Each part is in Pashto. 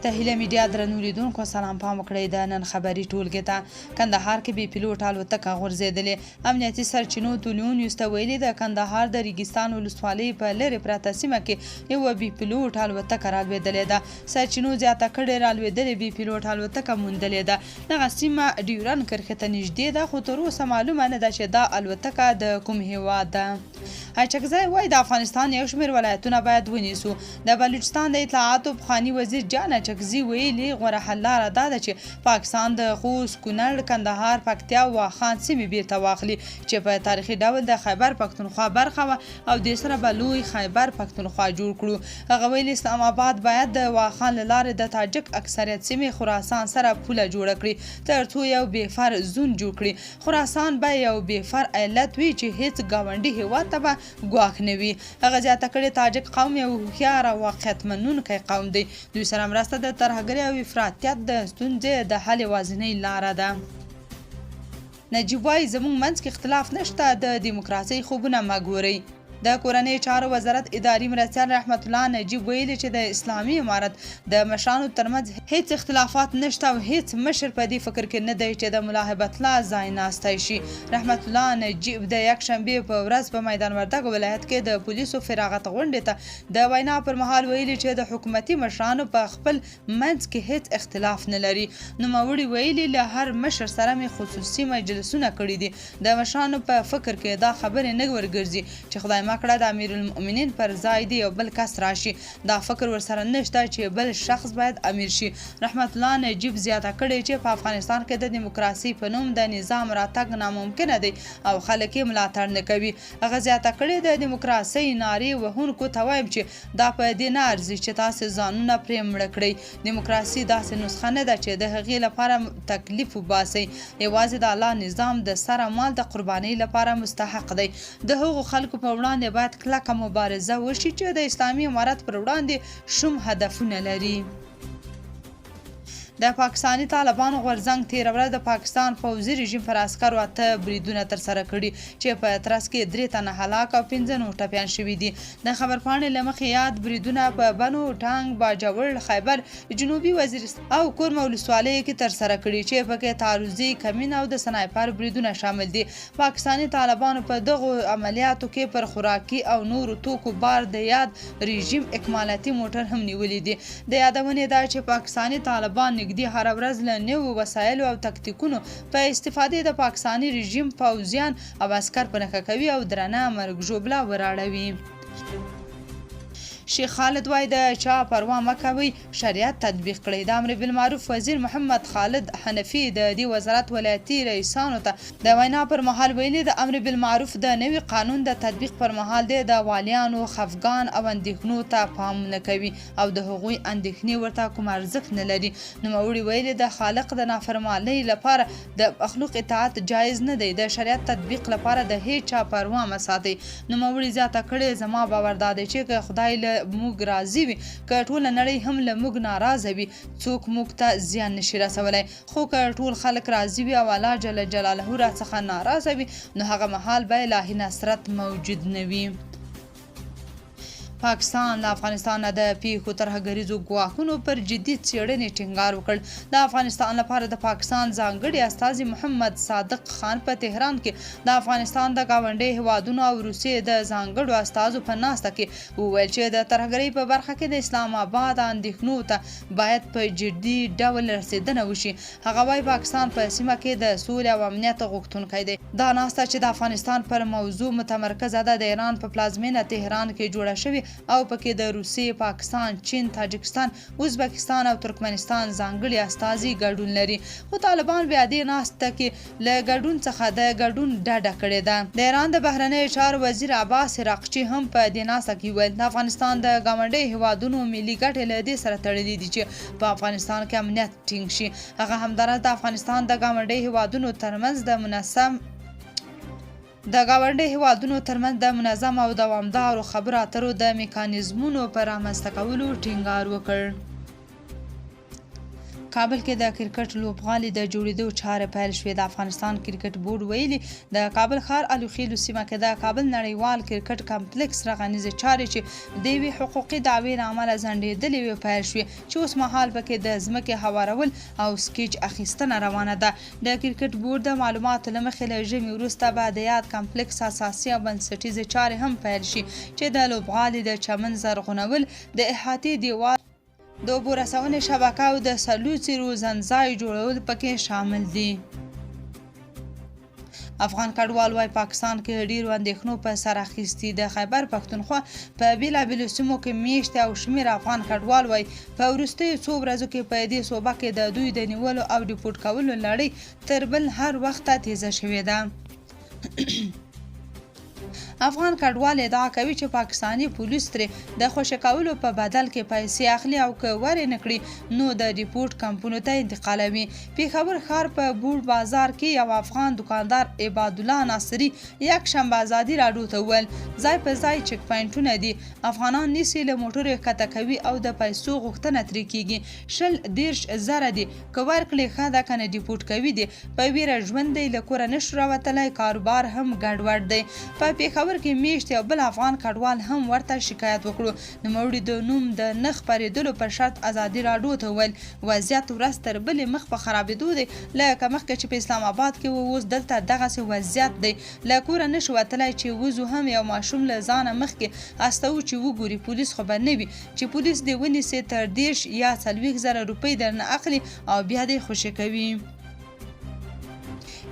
تهیله میډیا درنو لیدونکو سلام پام وکړئ د نن خبري ټولګې ته کندهار کې بې پیلوټ الوتکه غورځېدلې امنیتي سرچینو تولیو نیوز ته ویلي د کندهار د ریګستان ولسوالۍ په لرې پرته سیمه کې یوه بې پیلوټ الوتکه رالوېدلې ده سرچینو زیاته کړې رالوېدلې بې پیلوټ الوتکه موندلې ده دغه سیمه ډیورن کرښې ته نږدې ده خو تر اوسه معلومه نه ده چې دا الوتکه د کوم هیواد ده اچکزی وایي د افغانستان یو شمېر ولایتونه باید ونیسو د بلوچستان د اطلاعاتو پخواني وزیر جان اچکزي ویلي غوره حل لاره دا ده چې پاکستان د خوست کونړ کندهار پکتیا او واخان سیمې بیرته واخلي چې په تاریخي ډول د خیبر پښتونخوا برخه وه او دې سره به لوی خیبر پښتونخوا جوړ کړو هغه ویلي اسلام آباد باید د واخان له لارې د تاجک اکثریت سیمې خراسان سره پوله جوړه کړي تر څو یو بېفر زون جوړ کړي خراسان به یو بېفر ایالت وي چې هیڅ ګاونډي هیواد ته به ګواښ نه وي هغه زیاته کړې تاجک قوم یو هوښیار او واقعیت منونکی قوم دی دوی سره مرسته د ترهګرۍ او افراطیت د ستونزې د حل یوازینۍ لاره ده نجیب وایي زموږ منځ کې اختلاف نشته د دیموکراسۍ خوبونه مه ګورئ د کورنۍ چارو وزارت اداري مرستیال رحمت الله نجیب ویلي چې د اسلامي امارت د مشرانو ترمنځ هیڅ اختلافات نشته او هیڅ مشر په دې فکر کې نه دی چې د ملا هیبت الله ځای ناستی شي رحمت الله نجیب د یکشنبې په ورځ په میدان وردګ ولایت کې د پولیسو فراغت غونډې ته د وینا پر مهال ویلي چې د حکومتي مشرانو په خپل منځ کې هیڅ اختلاف نه لري نوموړي ویلي له هر مشر سره مې خصوصي مجلسونه کړي دي د مشرانو په فکر کې دا خبرې نه ورګرځي چې خدای مکړه د امیر المؤمنین پر ځای دی یو بل کس راشي دا فکر ورسره نشته چې بل شخص باید امیر شي رحمت الله نجیب زیاته کړې چې په افغانستان کې د دیموکراسي په نوم د نظام راتګ ناممکنه دی او خلک یې ملاتړ نه کوي هغه زیاته کړې د دیموکراسۍ نارې وهونکو ته وایم چې دا په دې نه ارزي چې تاسې ځانونه پرې مړه کړئ دیموکراسي داسې نسخه نه ده چې د هغې لپاره تکلیف وباسئ یوازې د الله نظام د سره مال د قربانۍ لپاره مستحق دی د هغو خلکو په وړاندې باید کلکه مبارزه وشي چې د اسلامي امارت پر وړاندې شوم هدفونه لري د پاکستاني طالبانو غورځنګ تېره ورځ د پاکستان پوځي رژیم پر عسکرو 8 بریدونه ترسره کړي چې په ترڅ کې 3 تنه هلاک او 15 نور ټپیان شوي دي د خبرپاڼې له مخې یاد بریدونه په بنو ټانګ باجوړ خیبر جنوبي وزیرستان او کورمه ولسوالیو کې ترسره کړي چې پکې تعرضي کمین او د سنایپر بریدونه شامل دي پاکستاني طالبانو په دغو عملیاتو کې پر خوراکي او نورو توکو بار د یاد رژیم اکمالاتي موټر هم نیولي دي د یادونې دا چې پاکستاني طالبان نږدې هر ورځ له نوو وسایلو او تکتیکونو په استفادې د پاکستاني رژیم پوځیان او عسکر په نښه کوي او درنه مرګ ژوبله وراړوي شیخ خالد وای د چا پروا مه کوئ شریعت تطبیق کړئ د امر بالمعروف وزیر محمد خالد حنفي د دې وزارت ولایتي رئیسانو ته د وینا پر مهال ویلي د امر بالمعروف د نوي قانون د تطبیق پر مهال د والیانو خفګان او اندېښنو ته پام نه کوي او د هغوی اندېښنې ورته کوم ارزښت نه لري نوموړي ویلي د خالق د نافرمانۍ لپاره د مخلوق اطاعت جایز نه دی د شریعت تطبیق لپاره د هیڅ چا پروا مه ساتئ نوموړي زیاته کړې زما باور دا دی چې خدای له موږ راضي وي که ټوله نړۍ هم له موږ ناراضه وي څوک موږ ته زیان نشي رسولی خو که ټول خلک راضي وي او الله جل جلاله راڅخه ناراضه وي نو هغه مهال به الهي نصرت موجود نه وي پاکستان له افغانستان د پیښو ترهګریزو ګواښونو پر جدي څېړنې ټینګار وکړ د افغانستان لپاره د پاکستان ځانګړي استازي محمد صادق خان په تهران کې د افغانستان د ګاونډي هیوادونو او روسیې د ځانګړو استازو په ناسته کې وویل چې د ترهګرۍ په برخه کې د اسلام آباد اندېښنو ته باید په جدي ډول رسیدنه وشي هغه وایي پاکستان په سیمه کې د سولې او امنیت غوښتونکی دی دا ناسته چې د افغانستان پر موضوع متمرکزه ده د ایران په پلازمینه تهران کې جوړه شوې او پکې د روسیې پاکستان چین تاجکستان ازبکستان او ترکمنستان ځانګړي استازي ګډون لري خو طالبان بیا دې ناسته کې له ګډون څخه د ګډون ډډه کړې ده د ایران د بهرنیو چارو وزیر عباس عراقچي هم په دې ناسته کې وویل د افغانستان د ګاونډي هیوادونو ملي ګټې له دې سره تړلي دي چې په افغانستان کې امنیت ټینګ شي هغه همداراز د افغانستان د ګاونډي هیوادونو ترمنځ د منظم او دوامدارو خبرو اترو د میکانیزمونو پر رامنځته کولو ټینګار وکړ کابل کې د کرکټ لوبغالي د جوړېدو چارې پیل شوې. د افغانستان کرکټ بورډ ویلي د کابل ښار الوخیلو سیمه کې د کابل نړیوال کرکټ کمپلیکس رغنیزې چارې چې د یوې حقوقي دعوې له امله ځنډېدلې وې پیل شوې چې اوس مهال پکې د ځمکې هوارول او سکیچ اخیستنه روانه ده. د کرکټ بورډ د معلوماتو له مخې له ژمي وروسته به د یاد کمپلیکس اساسي او بنسټیزې چارې هم پیل شي چې د لوبغالي د چمن زرغونول، د احاطې دیوال، د اوبو رسونې شبکه او د سلوڅي روزنځای جوړول پکې شامل دي. افغان کډوال وايي پاکستان کې ډیرو اندېښنو په سر اخیستي. د خیبر پښتونخوا په بیلابیلو سیمو کې میشت او شمېر افغان کډوال وايي په وروستیو څو ورځو کې په دې صوبه کې د دوی د نیولو او ډیپورټ کولو لړۍ تر بل هر وخته تیزه شوې ده. افغان کډوال ادعا کوي چې پاکستاني پولیس ترې د خوشي کولو په بدل کې پیسې اخلي او که ورې نکړي نو د ریپورټ کمپونو ته انتقالوي. پیښور ښار په بوډ بازار کې یو افغان دکاندار عباد الله ناصري یک شنبه ازادي راډیو ته وویل ځای په ځای چک پاینټونه دي، افغانان نیسي له موټرو ښکته کوي او د پیسو غوښتنه ترې کیږي. 10 زره دي که ورکړي ښه ده کنه ډیپورټ کوي دي. په ویره ژوند دی، له کوره نشو راوتلی، کاروبار هم ګډوډ دی. په پیښور کې میشت یو بل افغان کډوال هم ورته شکایت وکړو. نوموړي د نوم د نه خپرېدلو پر شرط ازادي راډیو ته وویل وضعیت ورځ تر بلې مخ په خرابېدو دی، لکه مخکې چې په اسلام آباد کې و اوس دلته دغسې وضعیت دی. له کوره نشو وتلی چې وځو هم یو ماشوم له ځانه مخکې استوو چې وګوري، پولیس خو به نه وي چې پولیس دې ونیسي تر 10 یا 40 زره روپۍ درنه اخلي او بیا دې خوشي کوي.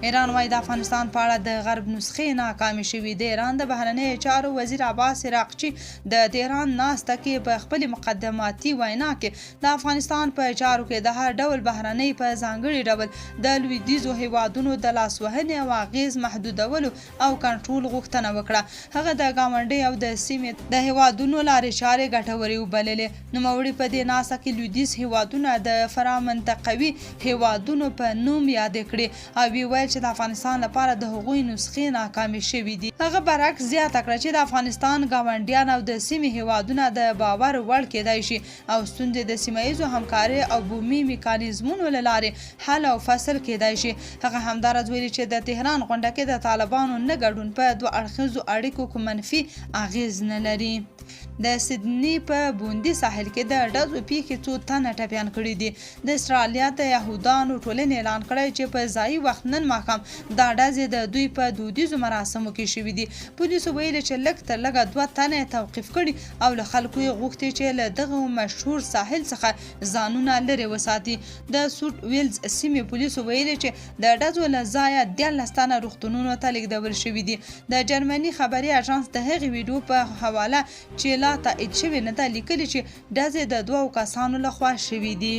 ایران وايي د افغانستان په اړه د غرب نسخې ناکامې شوې. د ایران د بهرنیو چارو وزیر عباس عراقچي د تهران ناسته کې په خپل مقدماتي وینا کې د افغانستان په چارو کې د هر ډول بهرنۍ په ځانګړي ډول د لویدیځو هیوادونو د لاسوهنې او اغیز محدودولو او کنټرول غوښتنه وکړه. هغه د ګاونډي او د سیمې د هیوادونو لارې چارې ګټورې وبللې. نوموړي په دې ناسته کې لویدیځ هیوادونه د فرامنطقوي هیوادونو په نوم یاد کړي او ویل چې د افغانستان لپاره د هغوی نسخې ناکامې شوې دي. هغه برعکس زیاته کړه چې د افغانستان ګاونډیان او د سیمې هیوادونه د باور وړ کېدای شي او ستونزې د سیمه ییزو همکارۍ او بومي میکانیزمونو له لارې حل او فصل کېدای شي. هغه همداراز ویلي چې د تهران غونډه کې د طالبانو نه ګډون په دوه اړخیزو اړیکو کې منفي اغیز نه لري. د سیدنی په بوندي ساحل کې د ډزو پیښې څو تنه ټپیان کړي دي. د استرالیا د یهودانو ټولنې اعلان کړی چې په ځایي وخت نن ماښام دا ډزې د دوی په دودیزو مراسمو کې شوي دي. پولیسو ویلي چې لږ تر لږه 2 تنه توقیف کړي او له خلکو یې غوښتي چې له دغه مشهور ساحل څخه ځانونه لرې وساتي. د سوټ ویلز سیمې پولیسو ویلي چې د ډزو له ځایه 14 تنه روغتونونو ته لیږدول شوي دي. د جرمني خبري اژانس د هغې ویډیو په حواله چې لا تایید شوې نه ده لیکلي چې ډزې د 2 کسانو لخوا شوي دي.